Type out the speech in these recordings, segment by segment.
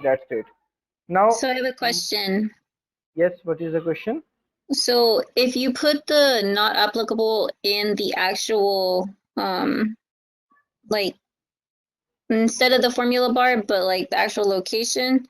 That's great. Now, So I have a question. yes, what is the question? So if you put the not applicable in the actual, like instead of the formula bar, but like the actual location,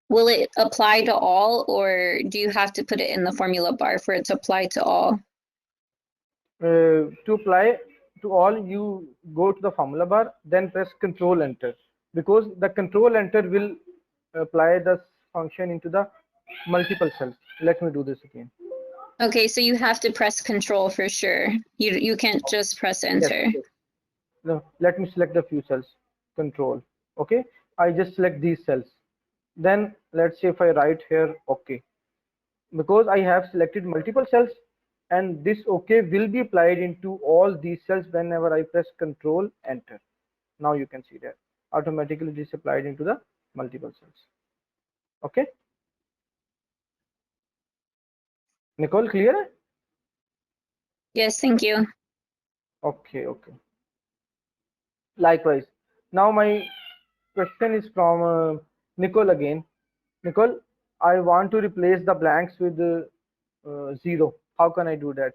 will it apply to all, or do you have to put it in the formula bar for it to apply to all? To apply to all, you go to the formula bar, then press Control Enter, because the Control Enter will apply the function into the multiple cells. Let me do this again. Okay, so you have to press Control for sure. You can't just press Yes, Enter. yes. No, let me select the few cells. Control. Okay, I just select these cells. Then let's say if I write here OK, because I have selected multiple cells, and this OK will be applied into all these cells whenever I press Control Enter. Now you can see that automatically this applied into the multiple cells. Okay, Nicole, clear? Yes, thank you. Okay, okay. Likewise. Now my question is from Nicole again. Nicole, I want to replace the blanks with 0. How can I do that?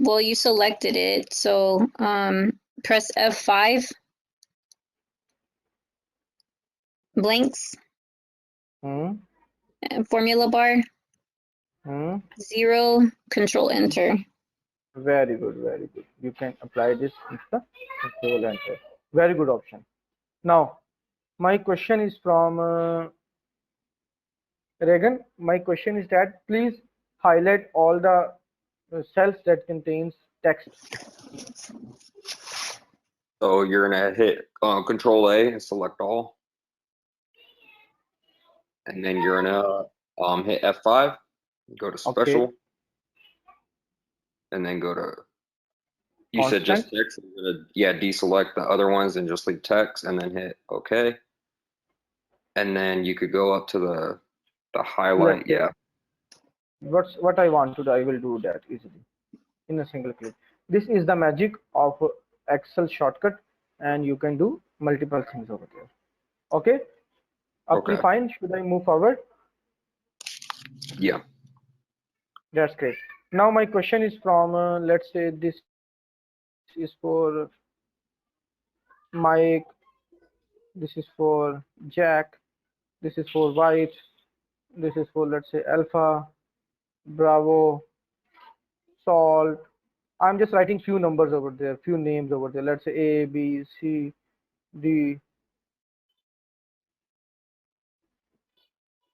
Well, you selected it, so press F5, blanks, formula bar, 0, Control Enter. Very good, very good. You can apply this into the Control Enter. Very good option. Now, my question is from Regan. My question is that please highlight all the cells that contains text. So you're gonna hit Control A and select all, and then you're gonna hit F5, go to Special, Okay. and then go to. You said Constant. just text. You're gonna, yeah, deselect the other ones and just leave text, and then hit OK. And then you could go up to the highlight. Yes. Yeah. What I want to do, I will do that easily in a single click. This is the magic of Excel shortcut, and you can do multiple things over there. Okay. Okay. Fine. Should I move forward? Yeah. That's great. Now my question is from let's say this is for Mike, this is for Jack, this is for White, this is for let's say Alpha, Bravo, Salt. I'm just writing few numbers over there, few names over there. Let's say A, B, C, D.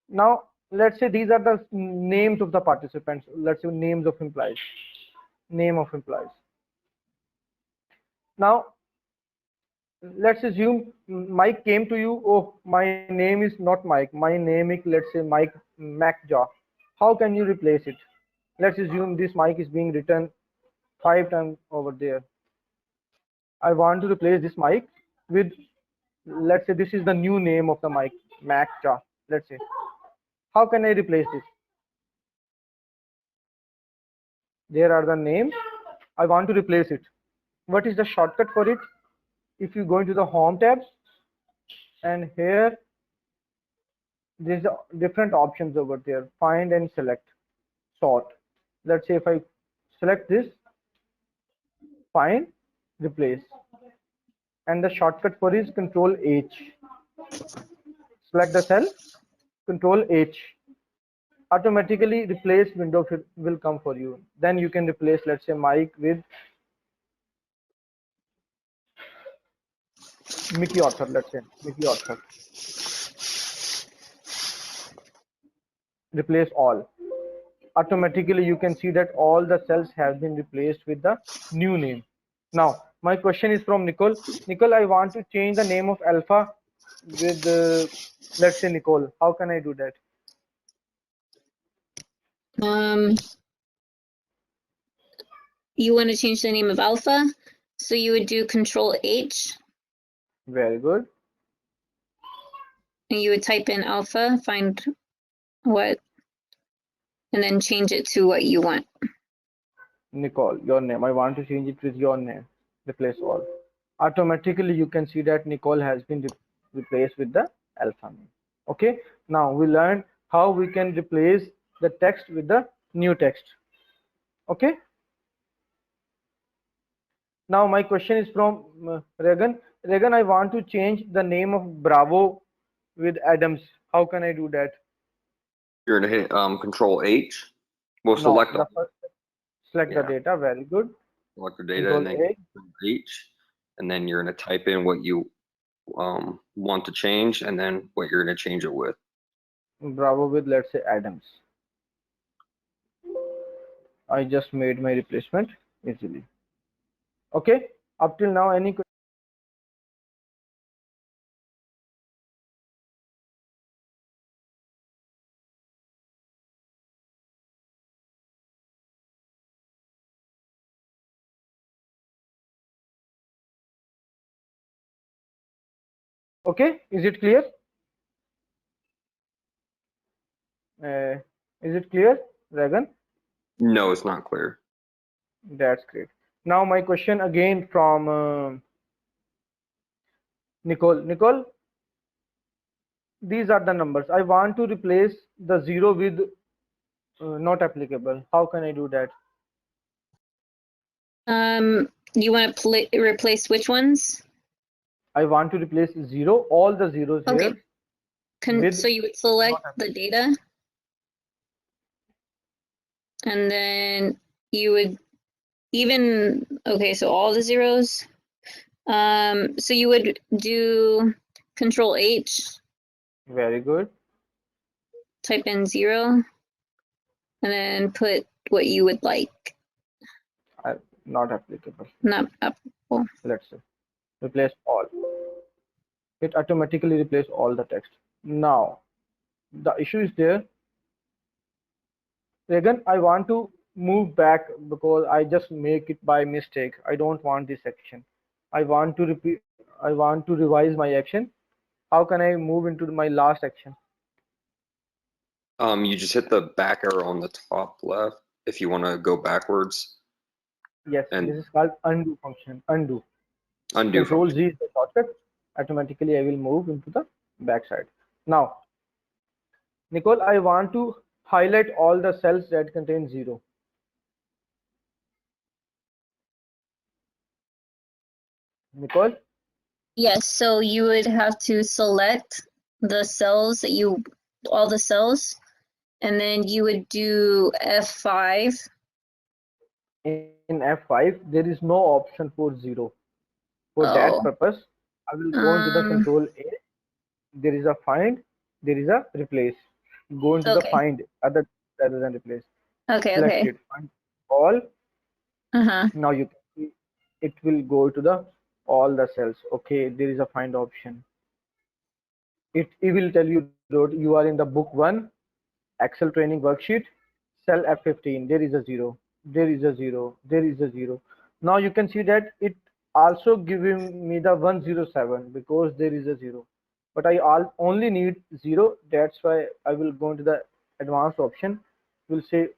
Now let's say these are the names of the participants. Let's say names of employees. Name of employees. Now let's assume Mike came to you. Oh, my name is not Mike. My name is, let's say, Mike MacJaw. How can you replace it? Let's assume this Mike is being written 5 times over there. I want to replace this Mike with, let's say, this is the new name of the Mike, MacJaw. Let's say, how can I replace this? There are the names. I want to replace it. What is the shortcut for it? If you go into the Home tabs, and here there's different options over there. Find and select, sort. Let's say if I select this, find, replace, and the shortcut for is Control H. Select the cell, Control H. Automatically replace window will come for you. Then you can replace, let's say, Mike with Mickey Author. Let's say Mickey Author. Replace all. Automatically you can see that all the cells have been replaced with the new name. Now my question is from Nicole. Nicole, I want to change the name of Alpha with let's say Nicole. How can I do that? You want to change the name of Alpha, so you would do Control H. Very good. And you would type in Alpha, find what, and then change it to what you want. Nicole, your name. I want to change it with your name. Replace all. automatically you can see that Nicole has been replaced with the alpha name. Okay, now we learned how we can replace the text with the new text. Okay, now my question is from Regan. Regan, I want to change the name of Bravo with Adams. How can I do that? You're gonna hit Control H. We'll No, select the first select the yeah, data. Very good. select the data Control and then A. Control H, and then you're gonna type in what you want to change and then what you're gonna change it with. Bravo with, let's say, Adams. I just made my replacement easily. Okay, up till now, any okay? Is it clear? Is it clear, Regan? No, it's not clear. That's great. Now my question again from Nicole. Nicole, these are the numbers. I want to replace the zero with not applicable. How can I do that? You want to replace which ones? I want to replace zero, all the zeros Okay. here. With So you would select not the data, and then you would even, okay, so all the zeros. So you would do Control H, Very good. type in 0, and then put what you would like. Not applicable. Not applicable. Let's say replace all. It automatically replace all the text. Now the issue is there. Regan, I want to move back because I just make it by mistake. I don't want this action. I want to repeat. I want to revise my action. How can I move into my last action? You just hit the back arrow on the top left if you want to go backwards. Yes, And this is called undo function. Undo. undo Control function. Z is the shortcut. Automatically, I will move into the backside. Now, Nicole, I want to highlight all the cells that contain 0. Nicole? Yes, so you would have to select the cells that you, all the cells, and then you would do F5. In F5, there is no option for 0. For that Oh, purpose, I will go into the Control A. There is a find, there is a replace. Go into the okay, find other rather than replace. okay, Select okay. it, find all. Uh-huh. Now you can see it will go to the all the cells. Okay, there is a find option. It will tell you that you are in the book 1 Excel training worksheet, cell F15. There is a 0. There is a 0. There is a 0. Now you can see that it also giving me the 107 because there is a 0. But I only need 0. That's why I will go into the advanced option. Will say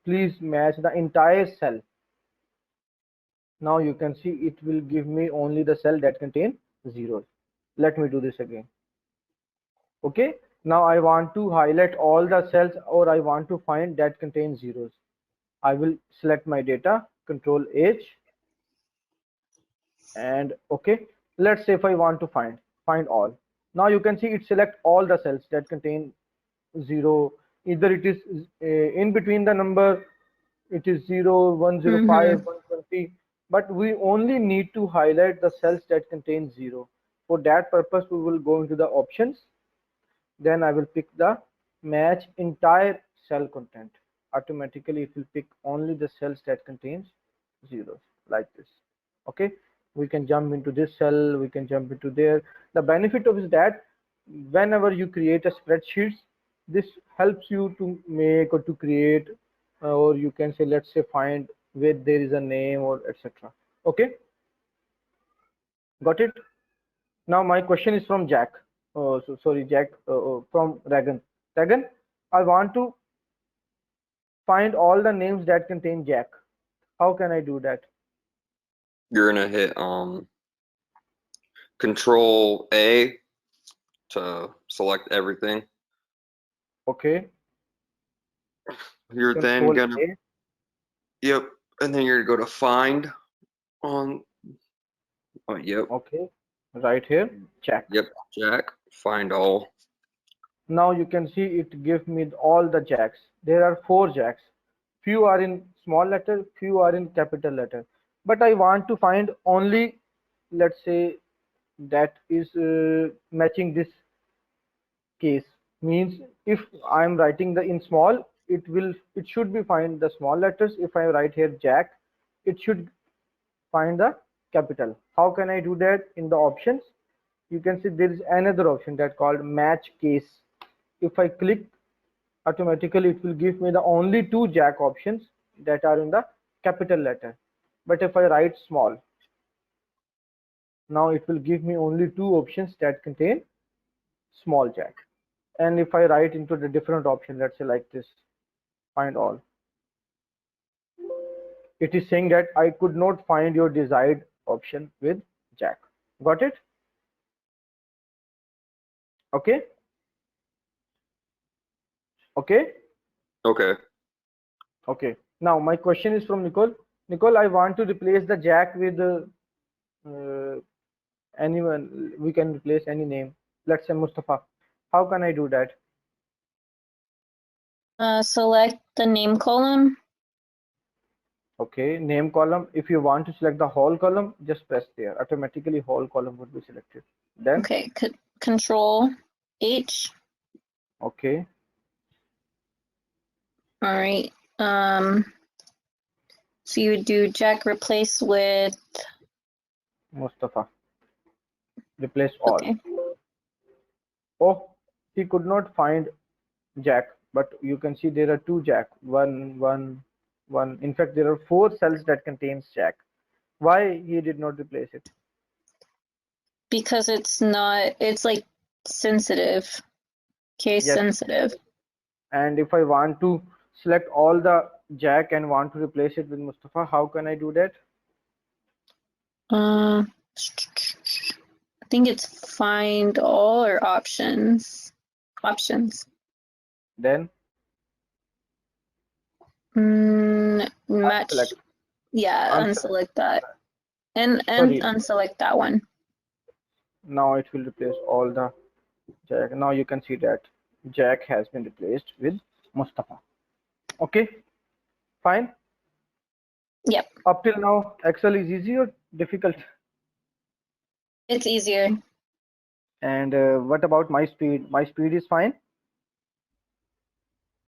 please match the entire cell. Now you can see it will give me only the cell that contain zeros. Let me do this again. Okay, now I want to highlight all the cells or I want to find that contain zeros. I will select my data, Control H, and okay, let's say if I want to find all. Now you can see it select all the cells that contain 0. Either it is in between the number, it is 0, 105, 120, but we only need to highlight the cells that contain 0. For that purpose, we will go into the options. Then I will pick the match entire cell content. Automatically, it will pick only the cells that contains zeros like this. Okay, we can jump into this cell, we can jump into there. The benefit of is that whenever you create a spreadsheet, this helps you to make or to create, or you can say, let's say, find where there is a name or etc. Okay, got it? Now my question is from Jack. So sorry, Jack, from Regan. Regan, I want to find all the names that contain Jack. How can I do that? You're gonna hit Control A to select everything. Okay. You're then Control gonna, A. yep, and then you're gonna go to find on, oh, yep, Okay. Right here. Jack. yep, Jack, find all. Now you can see it gives me all the jacks. There are 4 jacks. Few are in small letter, few are in capital letter. But I want to find only, let's say, that is matching this case. Means if I'm writing the in small, it should be find the small letters. If I write here Jack, it should find the capital. How can I do that? In the options, you can see there is another option that called match case. If I click, automatically it will give me the only 2 Jack options that are in the capital letter. But if I write small, now it will give me only 2 options that contain small Jack. And if I write into the different option, let's say like this, find all, it is saying that I could not find your desired option with Jack. Got it? Okay. Okay. Okay, Okay. Now my question is from Nicole. Nicole, I want to replace the Jack with anyone. We can replace any name. Let's say Mustafa. How can I do that? Select the name column. Okay, name column. If you want to select the whole column, just press there. Automatically whole column would be selected. Then Okay, Control H. okay, All right. So you would do Jack replace with, Mustafa. Replace all. okay. Oh, he could not find Jack, but you can see there are 2 Jack. One. In fact, there are 4 cells that contains Jack. Why he did not replace it? Because it's not, it's like sensitive, case Yes. sensitive. And if I want to select all the Jack and want to replace it with Mustafa, how can I do that? I think it's find all or options. Options. Then Match. unselect. Yeah, Unselect. unselect that. And Sorry. unselect that one. Now it will replace all the Jack. Now you can see that Jack has been replaced with Mustafa. Okay, fine. Yep. Up till now, Excel is easy or difficult? It's easier. And what about my speed? My speed is fine.